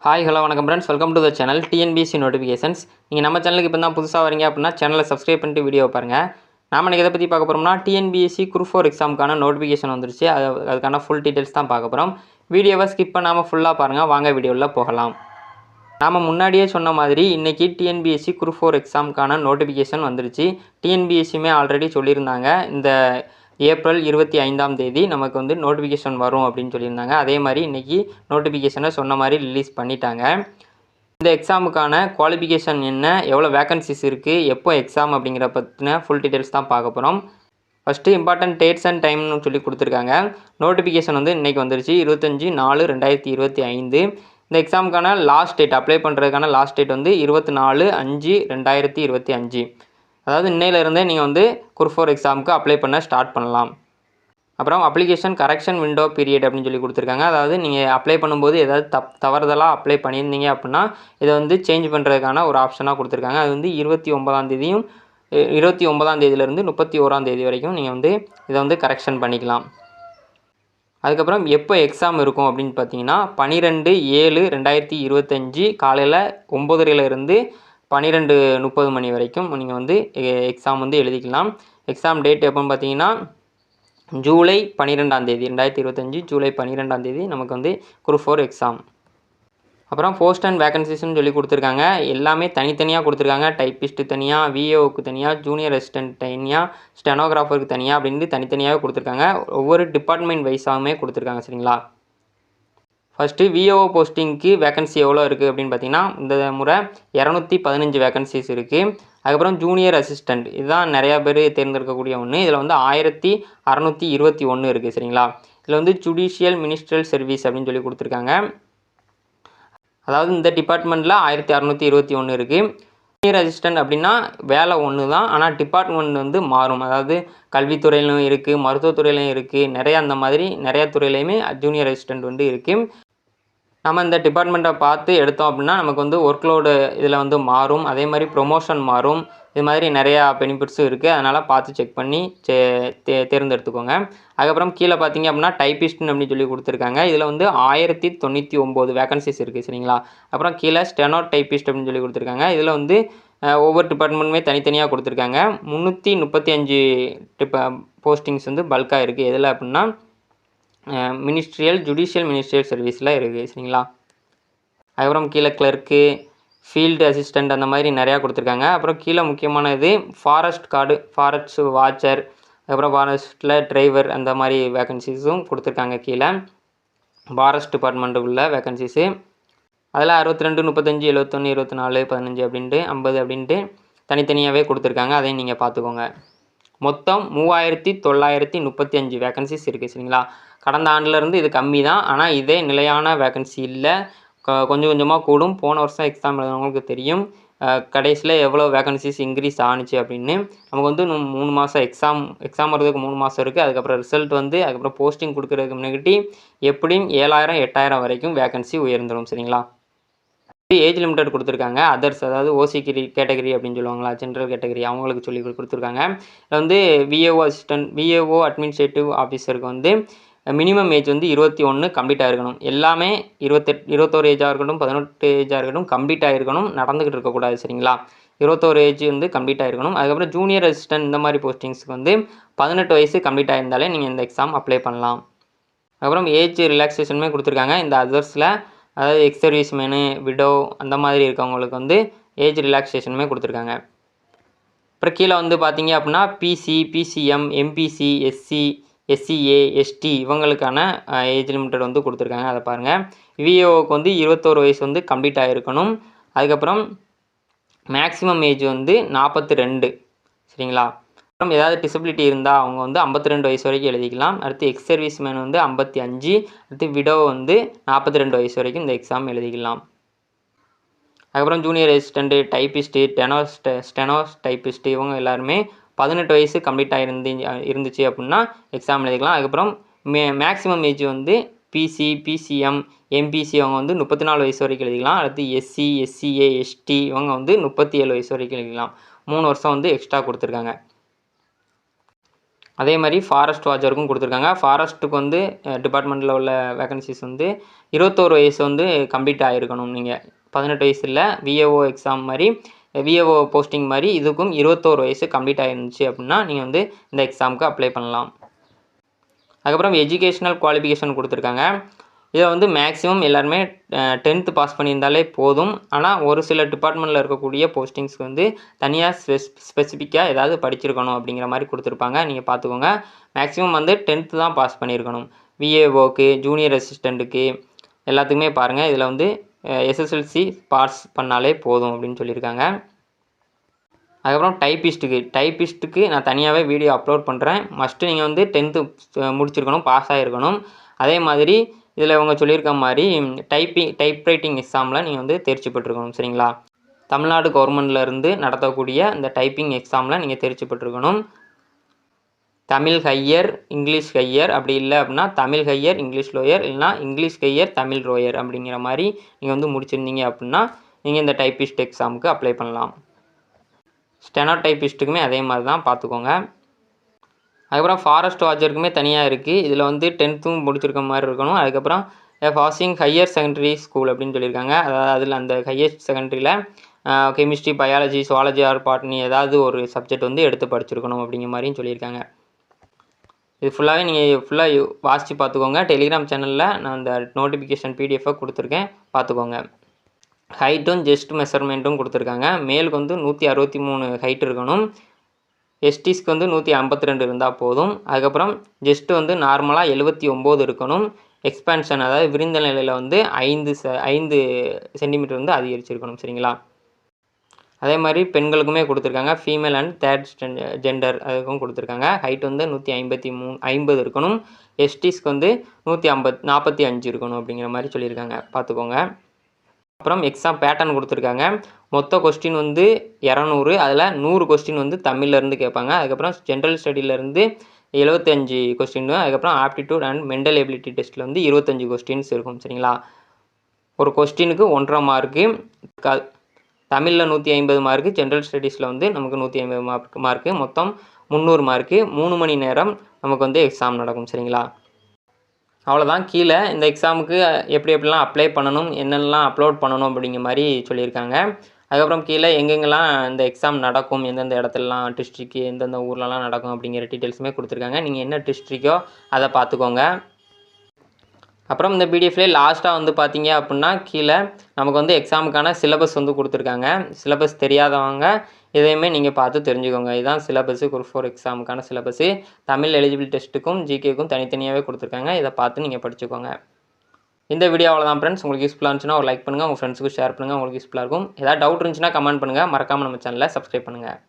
Hi hello வணக்கம் friends, welcome to the channel TNPSC notifications. நீங்கள் நம்ம சேனலுக்கு இப்போ தான் புதுசாக வரீங்க அப்படின்னா சேனலை சப்ஸ்கிரைப் பண்ணிட்டு வீடியோ பாருங்கள். நாம இன்றைக்கி எதை பற்றி பார்க்க போகிறோம்னா டிஎன்பிஎஸ்சி குரூப் 4 எக்ஸாமுக்கான நோட்டிஃபிகேஷன் வந்துருச்சு. அதுக்கான ஃபுல் டீட்டெயில்ஸ் தான் பார்க்க போகிறோம். வீடியோவை ஸ்கிப் பண்ணாமல் ஃபுல்லாக பாருங்கள். வாங்க வீடியோவில் போகலாம். நாம் முன்னாடியே சொன்ன மாதிரி இன்றைக்கி டிஎன்பிஎஸ்சி குரூப் 4 எக்ஸாமுக்கான நோட்டிஃபிகேஷன் வந்துருச்சு. டிஎன்பிஎஸ்சியுமே ஆல்ரெடி சொல்லியிருந்தாங்க இந்த ஏப்ரல் 25ஆம் தேதி நமக்கு வந்து நோட்டிஃபிகேஷன் வரும் அப்படின்னு சொல்லியிருந்தாங்க. அதே மாதிரி இன்றைக்கி நோட்டிஃபிகேஷனை சொன்ன மாதிரி ரிலீஸ் பண்ணிட்டாங்க. இந்த எக்ஸாமுக்கான குவாலிஃபிகேஷன் என்ன, எவ்வளோ வேக்கன்சிஸ் இருக்குது, எப்போ எக்ஸாம் அப்படிங்கிற பற்றின ஃபுல் டீட்டெயில்ஸ் தான் பார்க்க போகிறோம். ஃபஸ்ட்டு இம்பார்ட்டன்ட் டேட்ஸ் அண்ட் டைம்னு சொல்லி கொடுத்துருக்காங்க. நோட்டிஃபிகேஷன் வந்து இன்றைக்கி வந்துருச்சு 25/4/2025. இந்த எக்ஸாமுக்கான லாஸ்ட் டேட், அப்ளை பண்ணுறதுக்கான லாஸ்ட் டேட் வந்து 24/5/2025. அதாவது இன்னையிலேருந்தே நீங்கள் வந்து குரூப் 4 எக்ஸாமுக்கு அப்ளை பண்ண ஸ்டார்ட் பண்ணலாம். அப்புறம் அப்ளிகேஷன் கரெக்ஷன் விண்டோ பீரியட் அப்படின்னு சொல்லி கொடுத்துருக்காங்க. அதாவது நீங்கள் அப்ளை பண்ணும்போது ஏதாவது தவறுதலாக அப்ளை பண்ணியிருந்தீங்க அப்படின்னா இதை வந்து சேஞ்ச் பண்ணுறதுக்கான ஒரு ஆப்ஷனாக கொடுத்துருக்காங்க. அது வந்து 29ஆம் தேதியும் 29ஆம் தேதியிலேருந்து 31ஆம் தேதி வரைக்கும் நீங்கள் வந்து இதை வந்து கரெக்ஷன் பண்ணிக்கலாம். அதுக்கப்புறம் எப்போ எக்ஸாம் இருக்கும் அப்படின்னு பார்த்தீங்கன்னா 12/7/2025 காலையில் 9:30லேருந்து 12:30 மணி வரைக்கும் நீங்கள் வந்து எக்ஸாம் வந்து எழுதிக்கலாம். எக்ஸாம் டேட் எப்போன்னு பார்த்தீங்கன்னா ஜூலை 12ஆம் தேதி 2025 ஜூலை 12ஆம் தேதி நமக்கு வந்து குரூப் 4 எக்ஸாம். அப்புறம் போஸ்ட் அண்ட் வேகன்சிஸ்ன்னு சொல்லி கொடுத்துருக்காங்க. எல்லாமே தனித்தனியாக கொடுத்துருக்காங்க. டைப்பிஸ்ட்டு தனியாக, விஏஓக்கு தனியாக, ஜூனியர் அசிஸ்டன்ட் தனியாக, ஸ்டெனோகிராஃபருக்கு தனியாக அப்படின்ட்டு தனித்தனியாகவே கொடுத்துருக்காங்க. ஒவ்வொரு டிபார்ட்மெண்ட் வைஸாகவுமே கொடுத்துருக்காங்க. சரிங்களா? ஃபஸ்ட்டு விஏஓ போஸ்டிங்க்கு வேகன்சி எவ்வளோ இருக்குது அப்படின்னு பார்த்தீங்கன்னா இந்த முறை 215 வேகன்சிஸ் இருக்குது. அதுக்கப்புறம் ஜூனியர் அசிஸ்டண்ட் இதுதான் நிறையா பேர் தேர்ந்தெடுக்கக்கூடிய ஒன்று. இதில் வந்து 1621 இருக்குது. சரிங்களா? இதில் வந்து ஜுடிஷியல் மினிஸ்ட்ரியல் சர்வீஸ் அப்படின்னு சொல்லி கொடுத்துருக்காங்க. அதாவது இந்த டிபார்ட்மெண்ட்டில் 1621 இருக்குது. ஜூனியர் அசிஸ்டண்ட் அப்படின்னா வேலை ஒன்று தான், ஆனால் டிபார்ட்மெண்ட் வந்து மாறும். அதாவது கல்வித்துறையிலும் இருக்குது, மருத்துவத்துறையிலும் இருக்குது, அந்த மாதிரி நிறையா துறையிலையுமே ஜூனியர் அசிஸ்டண்ட் வந்து இருக்குது. நம்ம இந்த டிபார்ட்மெண்ட்டை பார்த்து எடுத்தோம் அப்படின்னா நமக்கு வந்து ஒர்க்லோடு இதில் வந்து மாறும். அதே மாதிரி ப்ரொமோஷன் மாறும். இது மாதிரி நிறையா பெனிஃபிட்ஸும் இருக்குது. அதனால் பார்த்து செக் பண்ணி தேர்ந்தெடுத்துக்கோங்க. அதுக்கப்புறம் கீழே பார்த்தீங்க அப்படின்னா டைப்பிஸ்ட்னு அப்படின்னு சொல்லி கொடுத்துருக்காங்க. இதில் வந்து 1099 வேகன்சிஸ் இருக்குது. சரிங்களா? அப்புறம் கீழே ஸ்டெனோ டைப்பிஸ்ட் அப்படின்னு சொல்லி கொடுத்துருக்காங்க. இதில் வந்து ஒவ்வொரு டிபார்ட்மெண்ட்டுமே தனித்தனியாக கொடுத்துருக்காங்க. 335 போஸ்டிங்ஸ் வந்து பல்காக இருக்குது. எதில் அப்படின்னா ஜுடிஷியல் மினிஸ்ட்ரியல் சர்வீஸில் இருக்குது. சரிங்களா? அதுக்கப்புறம் கீழே கிளர்க்கு, ஃபீல்டு அசிஸ்டண்ட் அந்த மாதிரி நிறையா கொடுத்துருக்காங்க. அப்புறம் கீழே முக்கியமான இது ஃபாரஸ்ட் கார்டு, ஃபாரஸ்ட் வாட்சர், அதுக்கப்புறம் ஃபாரஸ்ட்டில் டிரைவர் அந்த மாதிரி வேகன்சிஸும் கொடுத்துருக்காங்க. கீழே ஃபாரஸ்ட் டிபார்ட்மெண்ட்டுக்குள்ள வேகன்சிஸு அதில் 62, 35, 71, 24, 15 அப்படின்ட்டு 50 அப்படின்ட்டு தனித்தனியாகவே கொடுத்துருக்காங்க. அதையும் நீங்கள் பார்த்துக்கோங்க. மொத்தம் 3935 வேகன்சிஸ் இருக்குது. சரிங்களா? கடந்த ஆண்டிலேருந்து இது கம்மி தான், ஆனால் இதே நிலையான வேகன்சி இல்லை. கொஞ்சம் கொஞ்சமாக கூடும். போன வருஷம் எக்ஸாம் எழுதுனவங்களுக்கு தெரியும் கடைசியில் எவ்வளோ வேகன்சிஸ் இன்க்ரீஸ் ஆணுச்சு அப்படின்னு. நமக்கு வந்து 3 மாதம் எக்ஸாம் வரதுக்கு 3 மாதம் இருக்குது. அதுக்கப்புறம் ரிசல்ட் வந்து அதுக்கப்புறம் போஸ்டிங் கொடுக்குறதுக்கு முன்னாடி எப்படியும் 7000, 8000 வரைக்கும் வேகன்சி உயர்ந்துடும். சரிங்களா? ஏஜ் லிமிட்டட் கொடுத்துருக்காங்க. அதர்ஸ், அதாவது ஓசி கேட்டகரி அப்படின்னு சொல்லுவாங்களா, ஜென்ரல் கேட்டகரி, அவங்களுக்கு சொல்லி கொடுத்துருக்காங்க. இதில் வந்து விஏஓ அட்மினிஸ்ட்ரேட்டிவ் ஆஃபீஸருக்கு வந்து மினிமம் ஏஜ் வந்து 21 கம்ப்ளீட்டாக இருக்கணும். எல்லாமே 21 ஏஜாக இருக்கட்டும், 18 ஏஜாக இருக்கட்டும் கம்ப்ளீட்டாக இருக்கணும். நடந்துக்கிட்டு இருக்கக்கூடாது. சரிங்களா? 21 ஏஜ் வந்து கம்ப்ளீட்டாக இருக்கணும். அதுக்கப்புறம் ஜூனியர் அசிஸ்டன்ட் இந்த மாதிரி போஸ்டிங்ஸ்க்கு வந்து 18 வயசு கம்ப்ளீட்டாக இருந்தாலே நீங்கள் இந்த எக்ஸாம் அப்ளை பண்ணலாம். அதுக்கப்புறம் ஏஜ் ரிலாக்ஸேஷனுமே கொடுத்துருக்காங்க. இந்த அதர்ஸில் அதாவது எக்ஸ் சர்வீஸ் மேனு, விடோ அந்த மாதிரி இருக்கவங்களுக்கு வந்து ஏஜ் ரிலாக்ஸேஷனுமே கொடுத்துருக்காங்க. அப்புறம் கீழே வந்து பார்த்தீங்க அப்படின்னா BC, BCM, MBC, SC, SCA, ST இவங்களுக்கான ஏஜ் லிமிட்டட் வந்து கொடுத்துருக்காங்க. அதை பாருங்கள். விஏஓக்கு வந்து 21 வயசு வந்து கம்ப்ளீட் ஆகிருக்கணும். அதுக்கப்புறம் மேக்ஸிமம் ஏஜ் வந்து 42. சரிங்களா? அப்புறம் ஏதாவது டிசபிலிட்டி இருந்தால் அவங்க வந்து 52 வயசு வரைக்கும் எழுதிக்கலாம். அடுத்து எக்ஸ் சர்வீஸ் மேன் வந்து 55. அடுத்து விடோ வந்து 42 வயசு வரைக்கும் இந்த எக்ஸாம் எழுதிக்கலாம். அதுக்கப்புறம் junior assistant, typist, steno typist இவங்க எல்லாருமே 18 வயசு கம்ப்ளீட்டாக இருந்துச்சு அப்படின்னா எக்ஸாம் எழுதிக்கலாம். அதுக்கப்புறம் மேக்ஸிமம் ஏஜ் வந்து பிசி, பிசிஎம், எம்பிசி அவங்க வந்து 34 வயசு வரைக்கும் எழுதிக்கலாம். அடுத்து எஸ்சி, எஸ்சிஏ, எஸ்டி இவங்க வந்து 37 வயசு வரைக்கும் எழுதிக்கலாம். 3 வருஷம் வந்து எக்ஸ்ட்ரா கொடுத்துருக்காங்க. அதே மாதிரி ஃபாரஸ்ட் வாட்சருக்கும் கொடுத்துருக்காங்க. ஃபாரஸ்ட்டுக்கு வந்து டிபார்ட்மெண்ட்டில் உள்ள வேகன்சிஸ் வந்து 21 வயசு வந்து கம்ப்ளீட் ஆகிருக்கணும். நீங்கள் 18 வயசு இல்லை, விஏஓ எக்ஸாம் மாதிரி விஏஓ போஸ்டிங் மாதிரி இதுக்கும் 21 வயசு கம்ப்ளீட் ஆகிருந்துச்சு அப்படின்னா நீங்கள் வந்து இந்த எக்ஸாமுக்கு அப்ளை பண்ணலாம். அதுக்கப்புறம் எஜுகேஷ்னல் குவாலிஃபிகேஷன் கொடுத்துருக்காங்க. இதில் வந்து மேக்ஸிமம் எல்லாருமே 10th பாஸ் பண்ணியிருந்தாலே போதும். ஆனால் ஒரு சில டிபார்ட்மெண்ட்டில் இருக்கக்கூடிய போஸ்டிங்ஸ்க்கு வந்து தனியாக ஸ்பெசிஃபிக்காக ஏதாவது படிச்சிருக்கணும் அப்படிங்கிற மாதிரி கொடுத்துருப்பாங்க. நீங்கள் பார்த்துக்கோங்க. மேக்ஸிமம் வந்து 10th தான் பாஸ் பண்ணியிருக்கணும். விஏஓக்கு, ஜூனியர் அசிஸ்டண்ட்டுக்கு எல்லாத்துக்குமே பாருங்கள். இதில் வந்து எஸ்எஸ்எல்சி பாஸ் பண்ணாலே போதும் அப்படின்னு சொல்லியிருக்காங்க. அதுக்கப்புறம் டைப்பிஸ்ட்டுக்கு நான் தனியாகவே வீடியோ அப்லோட் பண்ணுறேன். மஸ்ட்டு நீங்கள் வந்து 10th முடிச்சிருக்கணும், பாஸ் ஆகிருக்கணும். அதே மாதிரி இதில் இவங்க சொல்லியிருக்க மாதிரி டைப்ரைட்டிங் எக்ஸாமில் நீங்கள் வந்து தேர்ச்சி பெற்றிருக்கணும். சரிங்களா? தமிழ்நாடு கவர்மெண்ட்லேருந்து நடத்தக்கூடிய இந்த டைப்பிங் எக்ஸாமில் நீங்கள் தேர்ச்சி பெற்றிருக்கணும். தமிழ் ஹையர், இங்கிலீஷ் ஹையர், அப்படி இல்லை அப்படின்னா தமிழ் ஹையர், இங்கிலீஷ் லோயர், இல்லைனா இங்கிலீஷ் ஹையர், தமிழ் லோயர் அப்படிங்கிற மாதிரி நீங்கள் வந்து முடிச்சிருந்தீங்க அப்படின்னா நீங்கள் இந்த டைப்பிஸ்ட் எக்ஸாமுக்கு அப்ளை பண்ணலாம். ஸ்டெனோ டைப்பிஸ்ட்டுக்குமே அதே மாதிரி தான், பார்த்துக்கோங்க. அதுக்கப்புறம் ஃபாரஸ்ட் வாட்சருக்குமே தனியாக இருக்குது. இதில் வந்து 10th முடிச்சிருக்க மாதிரி இருக்கணும். அதுக்கப்புறம் பாசிங் ஹையர் செகண்டரி ஸ்கூல் அப்படின்னு சொல்லியிருக்காங்க. அதாவது அதில் அந்த ஹையர் செகண்டரியில் chemistry, biology, zoology or botany ஏதாவது ஒரு சப்ஜெக்ட் வந்து எடுத்து படிச்சிருக்கணும் அப்படிங்கிற மாதிரியும் சொல்லியிருக்காங்க. இது ஃபுல்லாகவே நீங்கள் ஃபுல்லாக வாசித்து பார்த்துக்கோங்க. டெலிகிராம் சேனலில் நான் அந்த நோட்டிஃபிகேஷன் பிடிஎஃபாக கொடுத்துருக்கேன், பார்த்துக்கோங்க. ஹைட்டும் ஜெஸ்ட் மெஷர்மெண்ட்டும் கொடுத்துருக்காங்க. மேலுக்கு வந்து 163 ஹைட் இருக்கணும். எஸ்டிஸ்க்கு வந்து 152 இருந்தால் போதும். அதுக்கப்புறம் ஜெஸ்ட்டு வந்து நார்மலாக 79 இருக்கணும். எக்ஸ்பேன்ஷன் அதாவது விரிந்த நிலையில் வந்து 5 சென்டிமீட்டர் வந்து அதிகரிச்சிருக்கணும். சரிங்களா? அதே மாதிரி பெண்களுக்குமே கொடுத்துருக்காங்க. ஃபீமேல் அண்ட் தேர்ட் ஜெண்டர் அதுக்கும் கொடுத்துருக்காங்க. ஹைட் வந்து 150 இருக்கணும். எஸ்டிஸ்க்கு வந்து 145 இருக்கணும் அப்படிங்கிற மாதிரி சொல்லியிருக்காங்க, பார்த்துக்கோங்க. அப்புறம் எக்ஸாம் பேட்டர்ன் கொடுத்துருக்காங்க. மொத்த கொஸ்டின் வந்து 200. அதில் 100 கொஸ்டின் வந்து தமிழ்லேருந்து கேட்பாங்க. அதுக்கப்புறம் ஜென்ரல் ஸ்டடியிலேருந்து 75 கொஸ்டின். அதுக்கப்புறம் ஆப்டிடியூட் அண்ட் மென்டல் எபிலிட்டி டெஸ்ட்டில் வந்து 25 கொஸ்டின்ஸ் இருக்கும். சரிங்களா? ஒரு கொஸ்டினுக்கு 1.5 மார்க்கு. தமிழில் 150 மார்க்கு, ஜென்ரல் ஸ்டடீஸில் வந்து நமக்கு 150 மார்க்கு, மொத்தம் 300 மார்க்கு. 3 மணி நேரம் நமக்கு வந்து எக்ஸாம் நடக்கும். சரிங்களா? அவ்வளோதான். கீழே இந்த எக்ஸாமுக்கு எப்படிலாம் அப்ளை பண்ணணும், என்னென்னலாம் அப்லோட் பண்ணணும் அப்படிங்கிற மாதிரி சொல்லியிருக்காங்க. அதுக்கப்புறம் கீழே எங்கெங்கெல்லாம் இந்த எக்ஸாம் நடக்கும், எந்தெந்த இடத்துலலாம் டிஸ்ட்ரிக்கு, எந்தெந்த ஊர்லலாம் நடக்கும் அப்படிங்கிற டீட்டெயில்ஸுமே கொடுத்துருக்காங்க. நீங்கள் என்ன டிஸ்ட்ரிக்கோ அதை பார்த்துக்கோங்க. அப்புறம் இந்த பிடிஎஃப்லேயே லாஸ்ட்டாக வந்து பார்த்தீங்க அப்படின்னா கீழே நமக்கு வந்து எக்ஸாமுக்கான சிலபஸ் வந்து கொடுத்துருக்காங்க. சிலபஸ் தெரியாதவங்க இதையுமே நீங்கள் பார்த்து தெரிஞ்சுக்கோங்க. இதுதான் சிலபஸு, குரூப் 4 எக்ஸாமுக்கான சிலபஸு. தமிழ் எலிஜிபிள் டெஸ்ட்டுக்கும் ஜிகேக்கும் தனித்தனியாகவே கொடுத்துருக்காங்க. இதை பார்த்து நீங்கள் படிச்சுக்கோங்க. இந்த வீடியோ அவ்வளோதான் ஃப்ரெண்ட்ஸ். உங்களுக்கு யூஸ்ஃபுல்லாக இருந்துச்சுன்னா ஒரு லைக் பண்ணுங்கள், உங்கள் ஃப்ரெண்ட்ஸுக்கு ஷேர் பண்ணுங்கள், உங்களுக்கு யூஸ்ஃபுல்லாக இருக்கும். ஏதாவது டவுட் இருந்துச்சுன்னா கமெண்ட் பண்ணுங்கள். மறக்காமல் நம்ம சேனலை சப்ஸ்கிரைப் பண்ணுங்கள்.